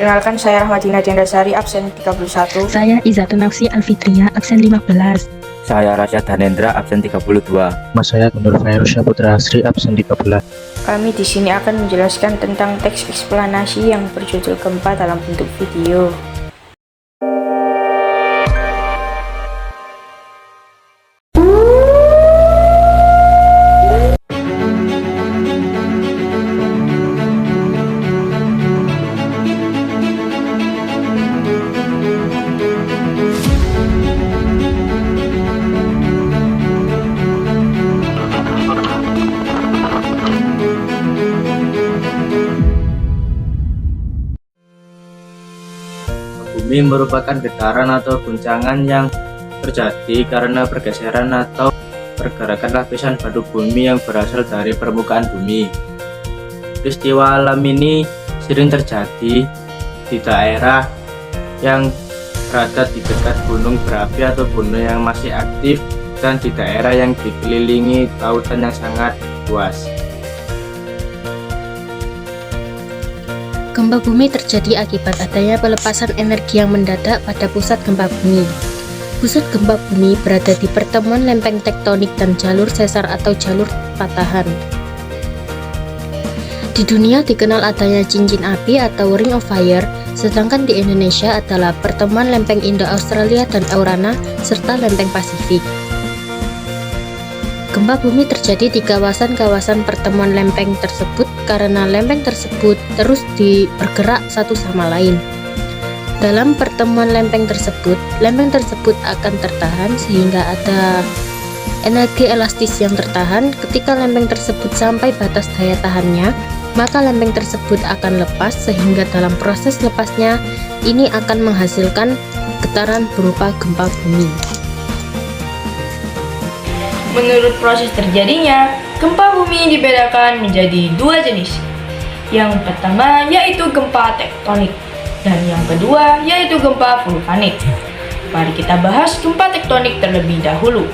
Kenalkan, saya Rahmadina Dendasari, absen 31. Saya Izatun Nafsi Alfitria, absen 15. Saya Rasyad Dhanendra, absen 32. Mas saya Gunur Fairusya Putra Asri, absen 13. Kami di sini akan menjelaskan tentang teks eksplanasi yang berjudul gempa dalam bentuk video. Bumi merupakan getaran atau guncangan yang terjadi karena pergeseran atau pergerakan lapisan batu bumi yang berasal dari permukaan bumi. Peristiwa alam ini sering terjadi di daerah yang berada di dekat gunung berapi atau gunung yang masih aktif dan di daerah yang dikelilingi lautan yang sangat luas. Gempa bumi terjadi akibat adanya pelepasan energi yang mendadak pada pusat gempa bumi. Pusat gempa bumi berada di pertemuan lempeng tektonik dan jalur sesar atau jalur patahan. Di dunia dikenal adanya cincin api atau ring of fire, sedangkan di Indonesia adalah pertemuan lempeng Indo-Australia dan Eurana serta lempeng Pasifik. Gempa bumi terjadi di kawasan-kawasan pertemuan lempeng tersebut karena lempeng tersebut terus bergerak satu sama lain. Dalam pertemuan lempeng tersebut akan tertahan sehingga ada energi elastis yang tertahan. Ketika lempeng tersebut sampai batas daya tahannya, maka lempeng tersebut akan lepas sehingga dalam proses lepasnya ini akan menghasilkan getaran berupa gempa bumi. Menurut proses terjadinya, gempa bumi dibedakan menjadi dua jenis. Yang pertama yaitu gempa tektonik, dan yang kedua yaitu gempa vulkanik. Mari kita bahas gempa tektonik terlebih dahulu.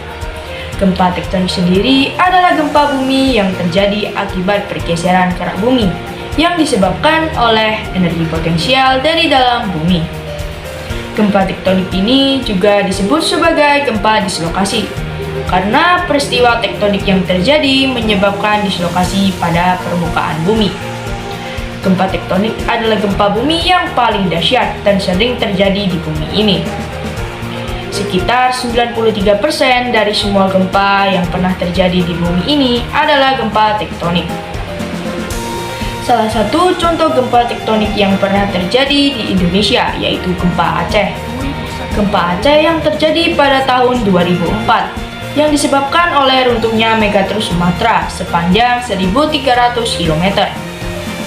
Gempa tektonik sendiri adalah gempa bumi yang terjadi akibat pergeseran kerak bumi yang disebabkan oleh energi potensial dari dalam bumi. Gempa tektonik ini juga disebut sebagai gempa dislokasi karena peristiwa tektonik yang terjadi menyebabkan dislokasi pada permukaan bumi. Gempa tektonik adalah gempa bumi yang paling dahsyat dan sering terjadi di bumi ini. Sekitar 93% dari semua gempa yang pernah terjadi di bumi ini adalah gempa tektonik. Salah satu contoh gempa tektonik yang pernah terjadi di Indonesia yaitu gempa Aceh. Gempa Aceh yang terjadi pada tahun 2004 yang disebabkan oleh runtuhnya megatrus Sumatera sepanjang 1.300 km.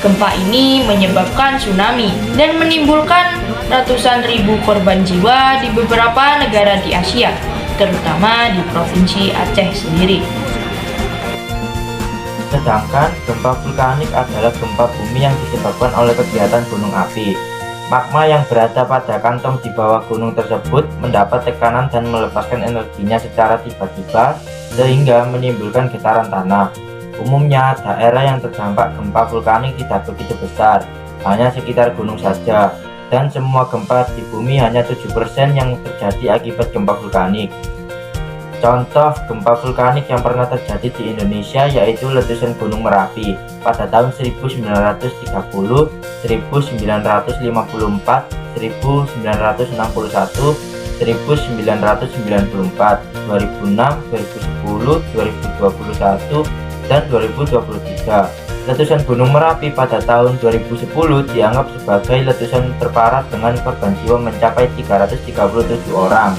Gempa ini menyebabkan tsunami dan menimbulkan ratusan ribu korban jiwa di beberapa negara di Asia, terutama di provinsi Aceh sendiri. Sedangkan gempa vulkanik adalah gempa bumi yang disebabkan oleh kegiatan gunung api. Magma yang berada pada kantong di bawah gunung tersebut mendapat tekanan dan melepaskan energinya secara tiba-tiba sehingga menimbulkan getaran tanah. Umumnya daerah yang terdampak gempa vulkanik tidak begitu besar, hanya sekitar gunung saja, dan semua gempa di bumi hanya 7% yang terjadi akibat gempa vulkanik. Contoh gempa vulkanik yang pernah terjadi di Indonesia yaitu letusan Gunung Merapi pada tahun 1930, 1954, 1961, 1994, 2006, 2010, 2021, dan 2023. Letusan Gunung Merapi pada tahun 2010 dianggap sebagai letusan terparah dengan korban jiwa mencapai 337 orang.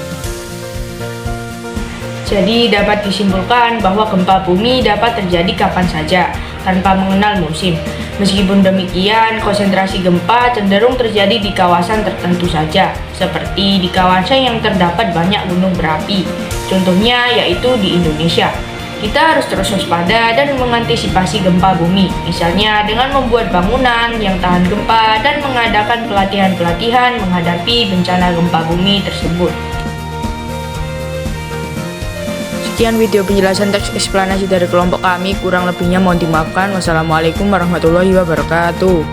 Jadi dapat disimpulkan bahwa gempa bumi dapat terjadi kapan saja tanpa mengenal musim. Meskipun demikian, konsentrasi gempa cenderung terjadi di kawasan tertentu saja, seperti di kawasan yang terdapat banyak gunung berapi. Contohnya yaitu di Indonesia. Kita harus terus waspada dan mengantisipasi gempa bumi, misalnya dengan membuat bangunan yang tahan gempa dan mengadakan pelatihan-pelatihan menghadapi bencana gempa bumi tersebut. Sekian video penjelasan teks eksplanasi dari kelompok kami, kurang lebihnya mohon dimaafkan. Wassalamualaikum warahmatullahi wabarakatuh.